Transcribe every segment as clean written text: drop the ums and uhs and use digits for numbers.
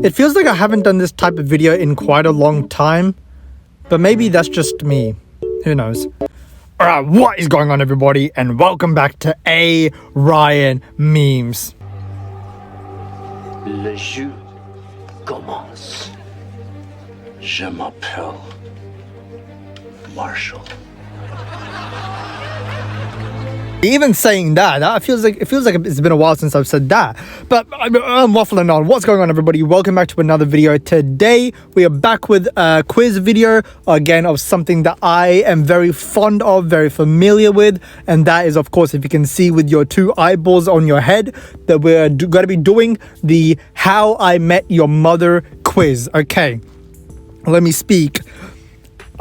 It feels like I haven't done this type of video in quite a long time, but maybe that's just me. Who knows? Alright, what is going on, everybody, and welcome back to A Ryan Memes. Le jeu commence. Je m'appelle Marshall. Even saying that it feels like it's been a while since I've said that. But I'm waffling on. What's going on, everybody? Welcome back to another video. Today we are back with a quiz video again of something that I am very fond of, very familiar with, and that is, of course, if you can see with your two eyeballs on your head, that we're going to be doing the How I Met Your Mother quiz. Okay, let me speak.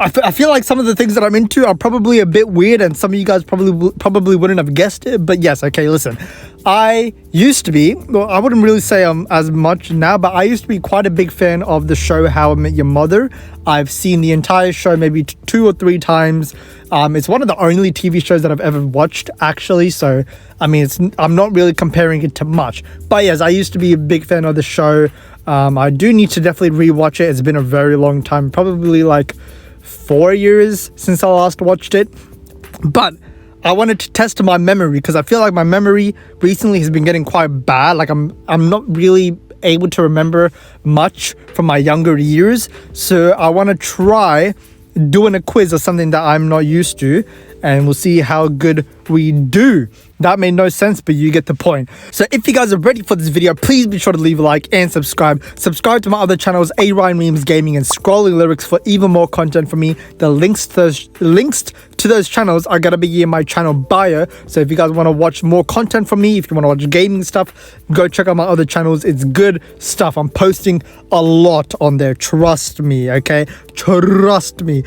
I feel like some of the things that I'm into are probably a bit weird, and some of you guys probably wouldn't have guessed it. But yes, okay, listen. I used to be, well, I wouldn't really say as much now, but I used to be quite a big fan of the show How I Met Your Mother. I've seen the entire show maybe 2 or 3 times. It's one of the only TV shows that I've ever watched, actually. So, I mean, I'm not really comparing it to much. But yes, I used to be a big fan of the show. I do need to definitely rewatch it. It's been a very long time, probably like 4 years since I last watched it. But I wanted to test my memory because I feel like my memory recently has been getting quite bad. Like I'm not really able to remember much from my younger years. So I want to try doing a quiz or something that I'm not used to, and we'll see how good we do. That made no sense, but you get the point. So if you guys are ready for this video, please be sure to leave a like and subscribe. Subscribe to my other channels, A Ryan Memes Gaming and Scrolling Lyrics, for even more content from me. The links to those channels are going to be in my channel bio. So if you guys want to watch more content from me, if you want to watch gaming stuff, go check out my other channels. It's good stuff. I'm posting a lot on there. Trust me, okay? Trust me.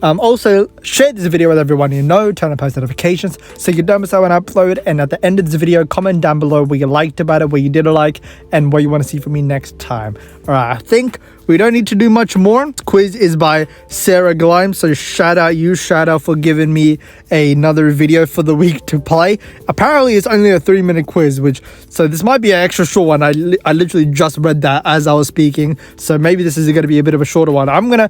Also, share this video with everyone you know, turn on post notifications so you don't miss out when I upload, and at the end of this video, comment down below what you liked about it, what you didn't like, and what you want to see from me next time. Alright, I think we don't need to do much more. This quiz is by Sarah Glime, so shout out for giving me another video for the week to play. Apparently, it's only a 3-minute quiz, so this might be an extra short one. I literally just read that as I was speaking, so maybe this is going to be a bit of a shorter one. I'm gonna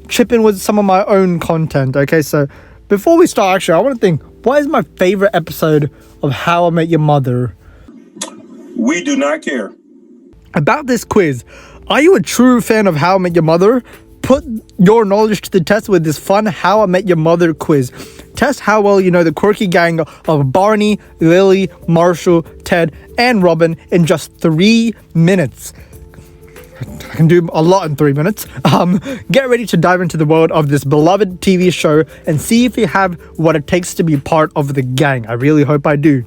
chip in with some of my own content. Okay, so before we start, actually, I want to think, what is my favorite episode of How I Met Your Mother? We do not care. About this quiz, are you a true fan of How I Met Your Mother? Put your knowledge to the test with this fun How I Met Your Mother quiz. Test how well you know the quirky gang of Barney, Lily, Marshall, Ted, and Robin in just 3 minutes. I can do a lot in 3 minutes. Get ready to dive into the world of this beloved TV show and see if you have what it takes to be part of the gang. I really hope I do.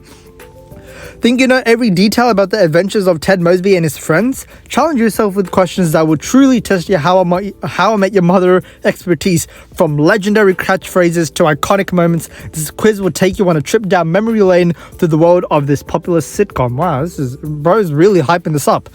Think you know every detail about the adventures of Ted Mosby and his friends? Challenge yourself with questions that will truly test your How I Met Your Mother expertise. From legendary catchphrases to iconic moments, this quiz will take you on a trip down memory lane through the world of this popular sitcom. Wow, bro's really hyping this up.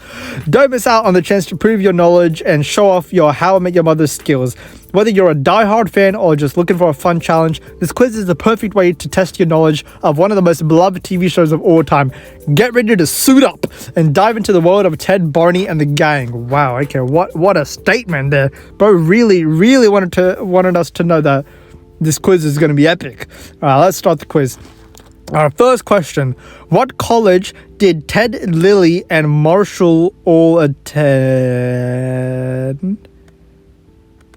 Don't miss out on the chance to prove your knowledge and show off your How I Met Your Mother skills. Whether you're a die-hard fan or just looking for a fun challenge, this quiz is the perfect way to test your knowledge of one of the most beloved TV shows of all time. Get ready to suit up and dive into the world of Ted, Barney, and the gang. Wow, okay, what a statement there. Bro really wanted us to know that this quiz is going to be epic. All right, let's start the quiz. Our first question: what college did Ted, Lily, and Marshall all attend?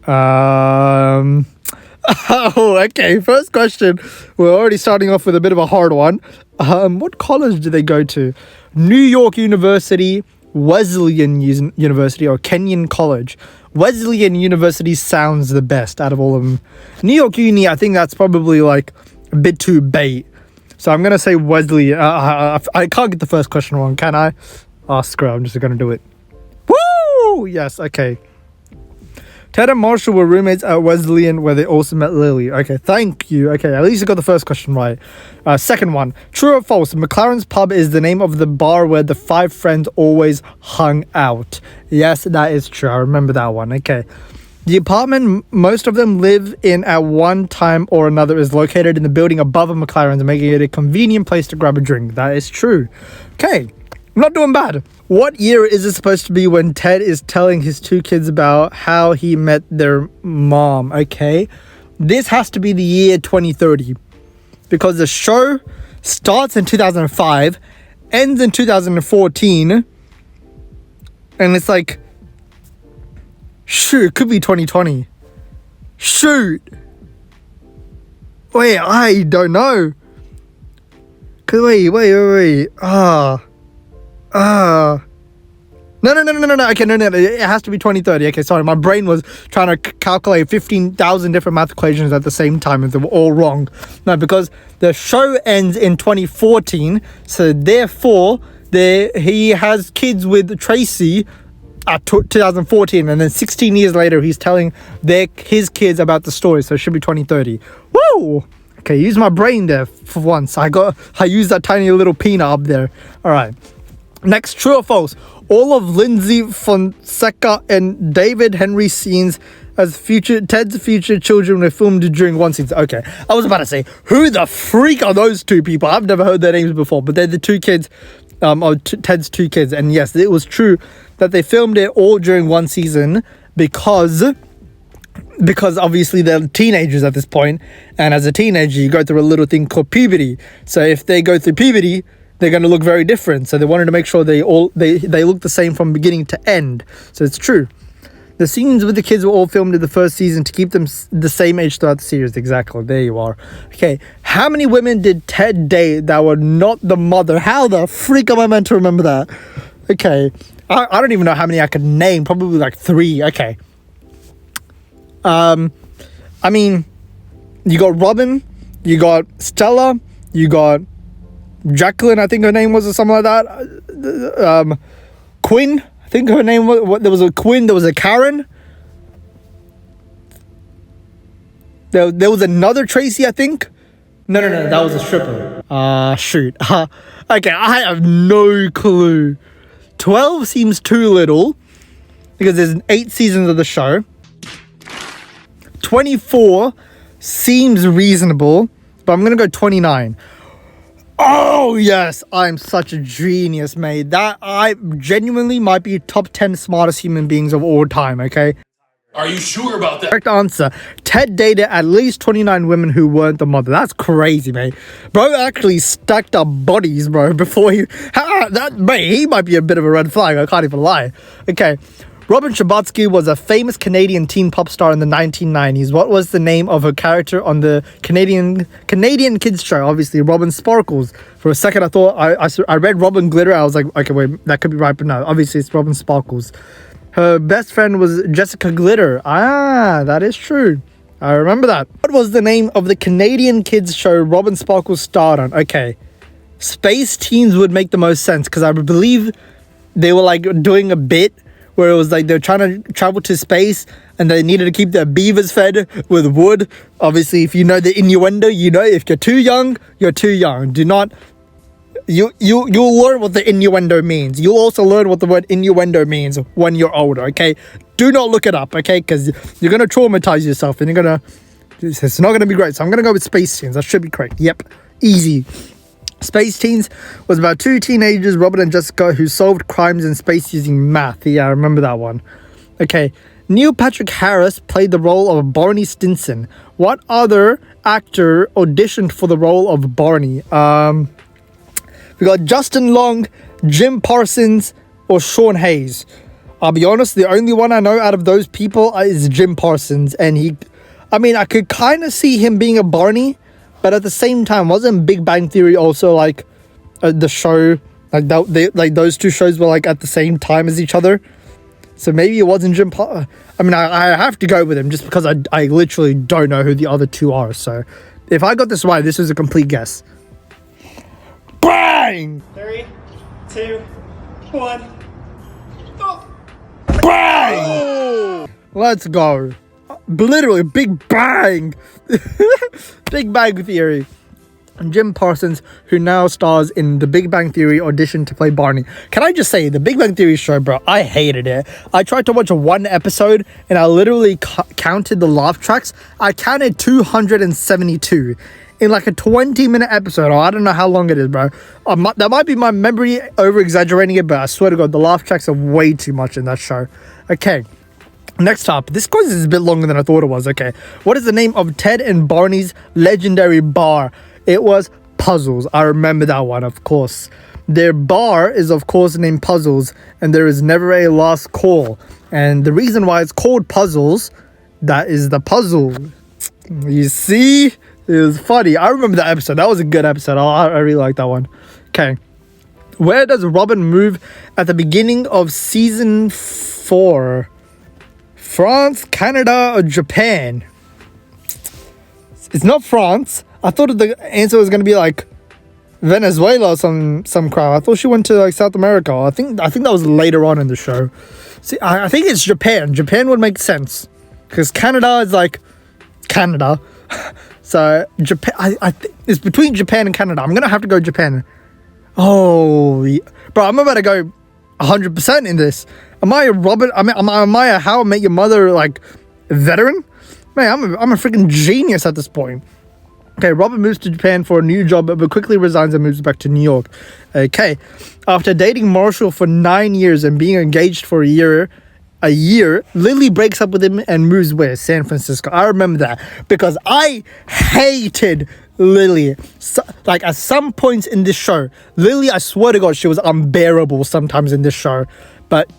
Oh, okay. First question. We're already starting off with a bit of a hard one. What college did they go to? New York University, Wesleyan University, or Kenyon College? Wesleyan University sounds the best out of all of them. New York Uni, I think that's probably like a bit too bait. So I'm going to say Wesleyan. I can't get the first question wrong, can I? Oh, screw it. I'm just going to do it. Woo! Yes, okay. Ted and Marshall were roommates at Wesleyan, where they also met Lily. Okay, thank you. Okay, at least you got the first question right. Second one. True or false? McLaren's Pub is the name of the bar where the 5 friends always hung out. Yes, that is true. I remember that one. Okay. The apartment most of them live in at one time or another is located in the building above a McLaren's, making it a convenient place to grab a drink. That is true. Okay. I'm not doing bad. What year is it supposed to be when Ted is telling his two kids about how he met their mom? Okay, this has to be the year 2030 because the show starts in 2005, ends in 2014, and it's like, shoot, it could be 2020. Shoot. Wait, I don't know. Cause wait. No. Okay, no. It has to be 2030. Okay, sorry. My brain was trying to calculate 15,000 different math equations at the same time and they were all wrong. No, because the show ends in 2014. So therefore, he has kids with Tracy at 2014. And then 16 years later, he's telling his kids about the story. So it should be 2030. Woo! Okay, use my brain there for once. I used that tiny little peanut up there. All right. Next, true or false? All of Lindsay Fonseca and David Henry scenes as Ted's future children were filmed during one season. Okay, I was about to say, who the freak are those two people? I've never heard their names before, but they're the two kids, Ted's two kids. And yes, it was true that they filmed it all during one season because obviously they're teenagers at this point, and as a teenager you go through a little thing called puberty. So if they go through puberty, they're going to look very different. So they wanted to make sure they look the same from beginning to end. So it's true. The scenes with the kids were all filmed in the first season to keep them the same age throughout the series. Exactly. There you are. Okay. How many women did Ted date that were not the mother? How the freak am I meant to remember that? Okay. I don't even know how many I could name. Probably like 3. Okay. I mean, you got Robin, you got Stella, you got Jacqueline, I think her name was, or something like that. Quinn, I think her name was. There was a Quinn. There was a Karen. There was another Tracy, I think. No, that was a stripper. Shoot. Okay, I have no clue. 12 seems too little because there's 8 seasons of the show. 24 seems reasonable, but I'm gonna go 29. Oh yes, I'm such a genius, mate. That I genuinely might be top 10 smartest human beings of all time. Okay. Are you sure about that? Correct answer. Ted dated at least 29 women who weren't the mother. That's crazy, mate. Bro actually stacked up bodies, bro, before he might be a bit of a red flag. I can't even lie. Okay. Robin Scherbatsky was a famous Canadian teen pop star in the 1990s. What was the name of her character on the Canadian kids show? Obviously, Robin Sparkles. For a second, I thought I read Robin Glitter. I was like, okay, wait, that could be right, but no. Obviously, it's Robin Sparkles. Her best friend was Jessica Glitter. Ah, that is true. I remember that. What was the name of the Canadian kids show Robin Sparkles starred on? Okay, Space Teens would make the most sense because I believe they were like doing a bit where it was like they're trying to travel to space and they needed to keep their beavers fed with wood. Obviously, if you know the innuendo, you know if you're too young, you're too young. Do not... You'll learn what the innuendo means. You'll also learn what the word innuendo means when you're older, okay? Do not look it up, okay? Because you're going to traumatize yourself and it's not going to be great. So I'm going to go with Space Teens. That should be correct. Yep. Easy. Space Teens was about 2 teenagers, Robert and Jessica, who solved crimes in space using math. Yeah, I remember that one. Okay. Neil Patrick Harris played the role of Barney Stinson. What other actor auditioned for the role of Barney? We got Justin Long, Jim Parsons, or Sean Hayes. I'll be honest, the only one I know out of those people is Jim Parsons. And I could kind of see him being a Barney, but at the same time, wasn't Big Bang Theory also like the show? Like those two shows were like at the same time as each other. So maybe it wasn't Jim Parsons. I have to go with him just because I literally don't know who the other two are. So if I got this right, this is a complete guess. Bang! 3, 2, 1. Oh. Bang! Oh! Let's go. Literally, big bang. Big Bang Theory. And Jim Parsons, who now stars in The Big Bang Theory, auditioned to play Barney. Can I just say, The Big Bang Theory show, bro, I hated it. I tried to watch one episode, and I literally counted the laugh tracks. I counted 272. in like a 20-minute episode. Or I don't know how long it is, bro. That might be my memory over-exaggerating it, but I swear to God, the laugh tracks are way too much in that show. Okay. Next up, this quiz is a bit longer than I thought it was. Okay. What is the name of Ted and Barney's legendary bar? It was Puzzles. I remember that one, of course. Their bar is, of course, named Puzzles, and there is never a last call. And the reason why it's called Puzzles, that is the puzzle. You see? It was funny. I remember that episode. That was a good episode. I really like that one. Okay. Where does Robin move at the beginning of season 4? France, Canada, or Japan? It's not France. I thought the answer was going to be like Venezuela or some crap. I thought she went to like South America. I think that was later on in the show. See, I think it's Japan. Japan would make sense because Canada is like Canada. So Japan, I think it's between Japan and Canada. I'm gonna have to go Japan. Oh, yeah. Bro, I'm about to go 100% in this. Am I a Robin? Am I a How I Met Your Mother like veteran? Man, I'm a freaking genius at this point. Okay, Robin moves to Japan for a new job, but quickly resigns and moves back to New York. Okay, after dating Marshall for 9 years and being engaged for a year, Lily breaks up with him and moves where? San Francisco. I remember that because I hated Lily. So, like at some points in this show, Lily, I swear to God, she was unbearable sometimes in this show.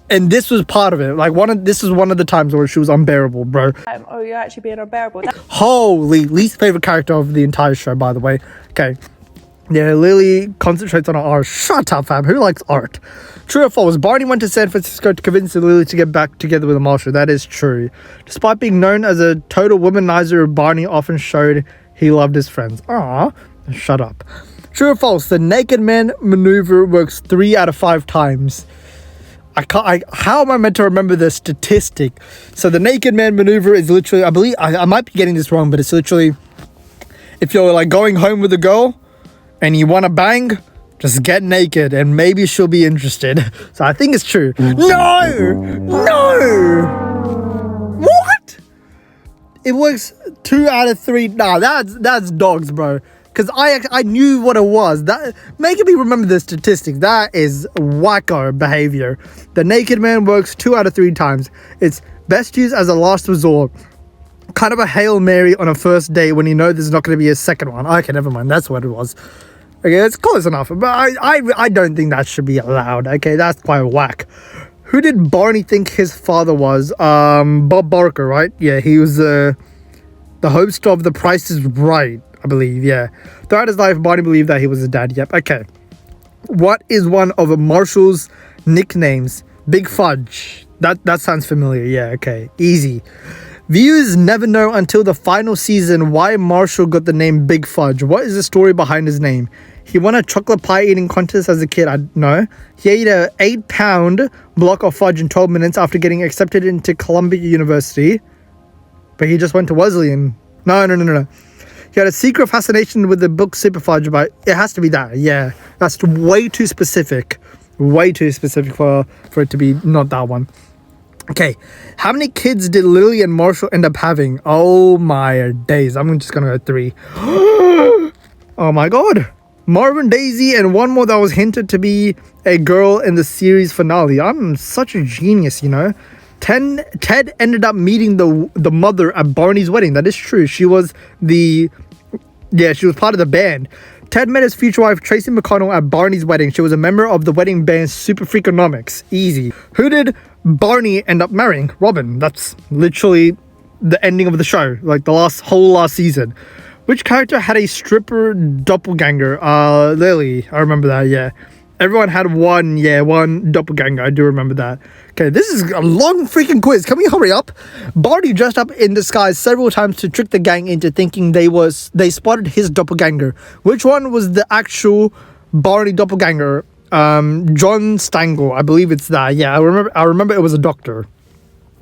And this was part of it. Like this is one of the times where she was unbearable, bro. Oh, you're actually being unbearable. Holy, least favorite character of the entire show, by the way. Okay. Yeah, Lily concentrates on her art. Shut up, fam. Who likes art? True or false? Barney went to San Francisco to convince Lily to get back together with Marshall. That is true. Despite being known as a total womanizer, Barney often showed he loved his friends. Aw, shut up. True or false? The naked man maneuver works 3 out of 5 times. How am I meant to remember the statistic? So the naked man maneuver is literally, I believe, I might be getting this wrong, but it's literally, if you're like going home with a girl and you want to bang, just get naked and maybe she'll be interested. So I think it's true. No! What? It works 2 out of 3. Nah, that's dogs, bro. Because I knew what it was. That making me remember the statistic. That is wacko behavior. The naked man works 2 out of 3 times. It's best used as a last resort. Kind of a Hail Mary on a first date when you know there's not going to be a second one. Okay, never mind. That's what it was. Okay, it's close enough. But I don't think that should be allowed. Okay, that's quite whack. Who did Barney think his father was? Bob Barker, right? Yeah, he was the host of The Price is Right. I believe, yeah. Throughout his life, Barney believed that he was his dad. Yep, okay. What is one of Marshall's nicknames? Big Fudge. That sounds familiar. Yeah, okay. Easy. Viewers never know until the final season why Marshall got the name Big Fudge. What is the story behind his name? He won a chocolate pie eating contest as a kid. I know. He ate a 8-pound block of fudge in 12 minutes after getting accepted into Columbia University. But he just went to Wesleyan. No. He had a secret fascination with the book Super Fudge, but it has to be that. Yeah, that's way too specific. Way too specific for it to be not that one. Okay, how many kids did Lily and Marshall end up having? Oh my days. I'm just gonna go 3. Oh my God. Marvin, Daisy, and one more that was hinted to be a girl in the series finale. I'm such a genius, you know. Ted ended up meeting the mother at Barney's wedding. That is true. She was part of the band. Ted met his future wife, Tracy McConnell, at Barney's wedding. She was a member of the wedding band Super Freakonomics. Easy. Who did Barney end up marrying? Robin. That's literally the ending of the show. Like the whole last season. Which character had a stripper doppelganger? Lily. I remember that, yeah. Everyone had one doppelganger. I do remember that. Okay, this is a long freaking quiz. Can we hurry up? Barney dressed up in disguise several times to trick the gang into thinking they spotted his doppelganger. Which one was the actual Barney doppelganger? John Stangl. I believe it's that. Yeah, I remember it was a doctor.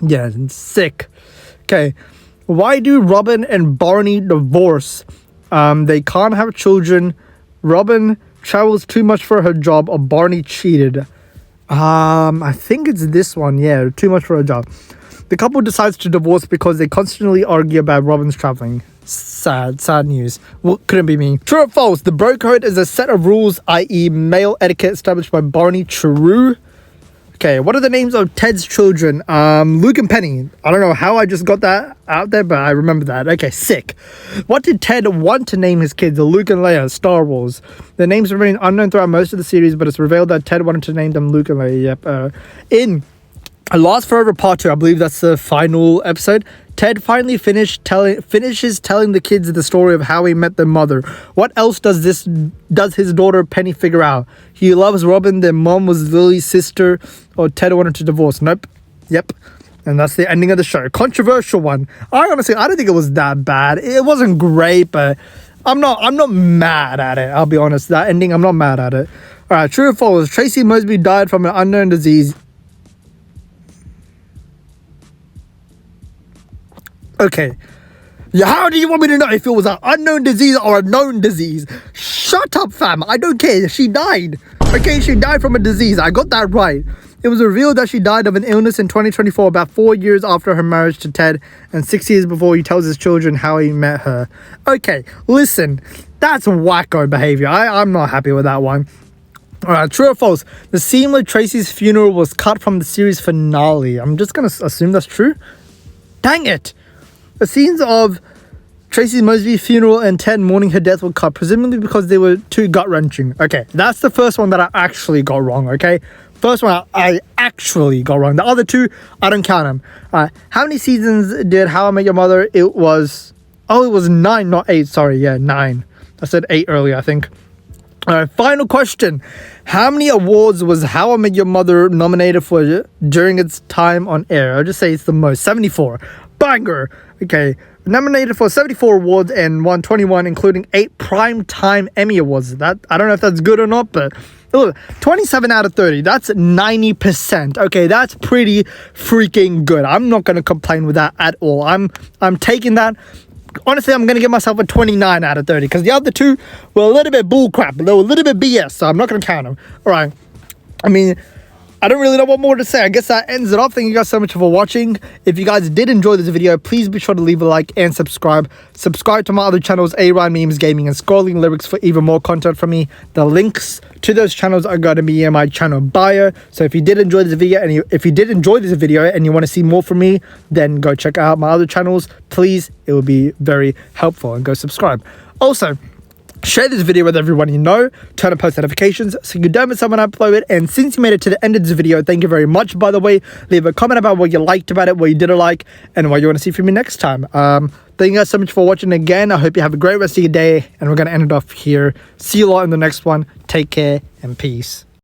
Yeah, sick. Okay. Why do Robin and Barney divorce? They can't have children. Robin travels too much for her job, or Barney cheated. I think it's this one. Yeah, too much for her job. The couple decides to divorce because they constantly argue about Robin's traveling. Sad news. Well, couldn't be me. True or false? The bro code is a set of rules, i.e. male etiquette established by Barney. True. Okay, what are the names of Ted's children? Luke and Penny. I don't know how I just got that out there, but I remember that. Okay, sick. What did Ted want to name his kids? Luke and Leia, Star Wars. The names remain unknown throughout most of the series, but it's revealed that Ted wanted to name them Luke and Leia. Yep. In Last Forever Part 2, I believe that's the final episode, Ted finally finishes telling the kids the story of how he met their mother. What else does his daughter Penny figure out? He loves Robin, their mom was Lily's sister, or Ted wanted to divorce. Nope. Yep. And that's the ending of the show. Controversial one. I don't think it was that bad. It wasn't great, but I'm not mad at it. I'll be honest. That ending, I'm not mad at it. All right, true or false? Tracy Mosby died from an unknown disease. Okay. Yeah, how do you want me to know if it was an unknown disease or a known disease? Shut up, fam. I don't care. She died. Okay, she died from a disease. I got that right. It was revealed that she died of an illness in 2024, about 4 years after her marriage to Ted, and 6 years before he tells his children how he met her. Okay, listen. That's wacko behavior. I'm not happy with that one. Alright, true or false? The scene where Tracy's funeral was cut from the series finale. I'm just going to assume that's true. Dang it. The scenes of Tracy Mosby's funeral and Ted mourning her death were cut, presumably because they were too gut-wrenching. Okay, that's the first one that I actually got wrong, okay? First one I actually got wrong. The other two, I don't count them. How many seasons did How I Met Your Mother? It was 9, not 8. Sorry, yeah, 9. I said 8 earlier, I think. Final question. How many awards was How I Met Your Mother nominated for during its time on air? I'll just say it's the most. 74. Banger. Okay, nominated for 74 awards and won 21, including 8 Primetime Emmy Awards. That, I don't know if that's good or not, but look, 27 out of 30. That's 90%. Okay, that's pretty freaking good. I'm not going to complain with that at all. I'm taking that. Honestly, I'm going to give myself a 29 out of 30 because the other two were a little bit bullcrap. They were a little bit BS, so I'm not going to count them. All right. I mean, I don't really know what more to say. I guess that ends it off. Thank you guys so much for watching. If you guys did enjoy this video, please be sure to leave a like and subscribe. Subscribe to my other channels, A-Ryan Memes Gaming and Scrolling Lyrics, for even more content from me. The links to those channels are going to be in my channel bio. So if you did enjoy this video and you want to see more from me, then go check out my other channels. Please, it would be very helpful, and go subscribe. Also, share this video with everyone you know, turn on post notifications so you don't miss when I upload it. And since you made it to the end of this video, thank you very much, by the way. Leave a comment about what you liked about it, what you didn't like, and what you want to see from me next time. Thank you guys so much for watching again. I hope you have a great rest of your day, and we're going to end it off here. See you all in the next one. Take care and peace.